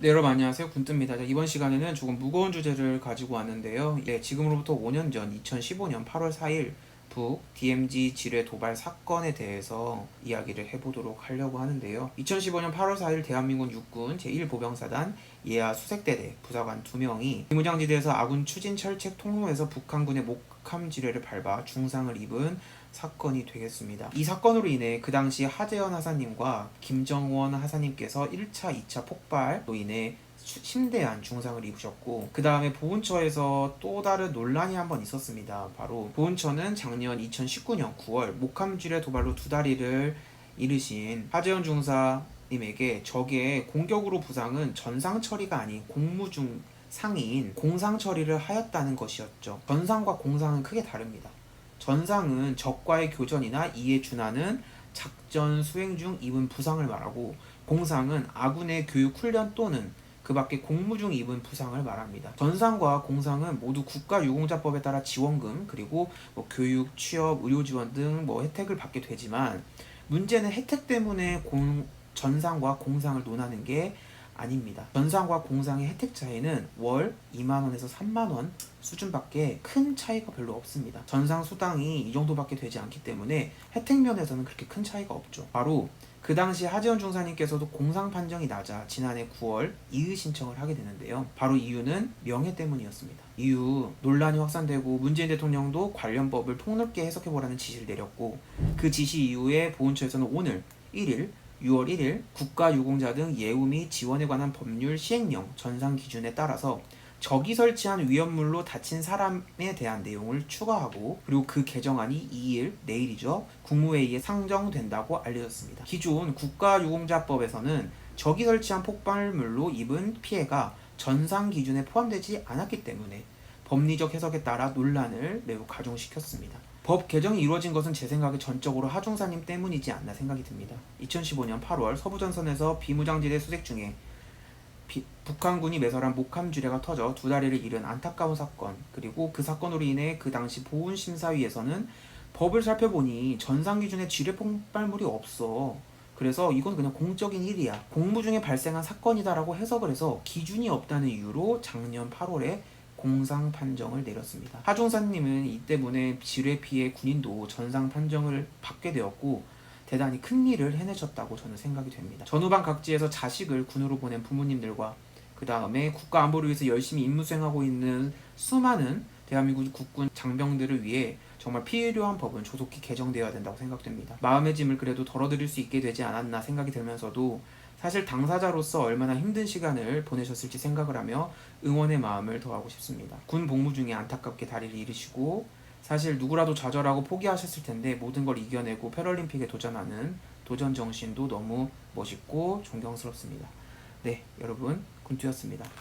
네, 여러분 안녕하세요. 군뜸입니다. 자, 이번 시간에는 조금 무거운 주제를 가지고 왔는데요. 지금으로부터 5년 전 2015년 8월 4일 북 DMZ 지뢰 도발 사건에 대해서 이야기를 해보도록 하려고 하는데요. 2015년 8월 4일 대한민국 육군 제1보병사단 예하 수색대대 부사관 2명이 비무장지대에서 아군 추진 철책 통로에서 북한군의 목함 지뢰를 밟아 중상을 입은 사건이 되겠습니다. 이 사건으로 인해 그 당시 하재현 하사님과 김정원 하사님께서 1차, 2차 폭발로 인해 심대한 중상을 입으셨고, 그 다음에 보훈처에서 또 다른 논란이 한번 있었습니다. 바로 보훈처는 작년 2019년 9월 목함지뢰 도발로 두 다리를 잃으신 하재현 중사님에게 적의 공격으로 부상은 전상 처리가 아닌 공무 중 상인 공상 처리를 하였다는 것이었죠. 전상과 공상은 크게 다릅니다. 전상은 적과의 교전이나 이에 준하는 작전 수행 중 입은 부상을 말하고, 공상은 아군의 교육 훈련 또는 그 밖에 공무 중 입은 부상을 말합니다. 전상과 공상은 모두 국가유공자법에 따라 지원금, 그리고 교육, 취업, 의료 지원 등 혜택을 받게 되지만, 문제는 혜택 때문에 전상과 공상을 논하는 게 아닙니다. 전상과 공상의 혜택 차이는 월 2만원에서 3만원 수준밖에 큰 차이가 별로 없습니다. 전상 수당이 이 정도밖에 되지 않기 때문에 혜택 면에서는 그렇게 큰 차이가 없죠. 바로 그 당시 하재원 중사님께서도 공상 판정이 낮아 지난해 9월 이의 신청을 하게 되는데요. 바로 이유는 명예 때문이었습니다. 이후 논란이 확산되고 문재인 대통령도 관련 법을 폭넓게 해석해보라는 지시를 내렸고, 그 지시 이후에 보훈처에서는 오늘 1일 6월 1일 국가유공자 등 예우 및 지원에 관한 법률 시행령 전상 기준에 따라서 적이 설치한 위험물로 다친 사람에 대한 내용을 추가하고, 그리고 그 개정안이 2일 내일이죠, 국무회의에 상정된다고 알려졌습니다. 기존 국가유공자법에서는 적이 설치한 폭발물로 입은 피해가 전상 기준에 포함되지 않았기 때문에 법리적 해석에 따라 논란을 매우 가중시켰습니다. 법 개정이 이루어진 것은 제 생각에 전적으로 하중사님 때문이지 않나 생각이 듭니다. 2015년 8월 서부전선에서 비무장지대 수색 중에 북한군이 매설한 목함지뢰가 터져 두 다리를 잃은 안타까운 사건, 그리고 그 사건으로 인해 그 당시 보훈심사위에서는 법을 살펴보니 전상 기준에 지뢰 폭발물이 없어, 그래서 이건 그냥 공적인 일이야, 공무 중에 발생한 사건이다라고 해석을 해서 기준이 없다는 이유로 작년 8월에 공상 판정을 내렸습니다. 하중사님은 이 때문에 지뢰 피해 군인도 전상 판정을 받게 되었고, 대단히 큰 일을 해내셨다고 저는 생각이 됩니다. 전후방 각지에서 자식을 군으로 보낸 부모님들과, 그 다음에 국가 안보를 위해서 열심히 임무 수행하고 있는 수많은 대한민국 국군 장병들을 위해 정말 필요한 법은 조속히 개정되어야 된다고 생각됩니다. 마음의 짐을 그래도 덜어드릴 수 있게 되지 않았나 생각이 들면서도, 사실 당사자로서 얼마나 힘든 시간을 보내셨을지 생각을 하며 응원의 마음을 더하고 싶습니다. 군 복무 중에 안타깝게 다리를 잃으시고, 사실 누구라도 좌절하고 포기하셨을 텐데 모든 걸 이겨내고 패럴림픽에 도전하는 도전 정신도 너무 멋있고 존경스럽습니다. 네, 여러분, 군투였습니다.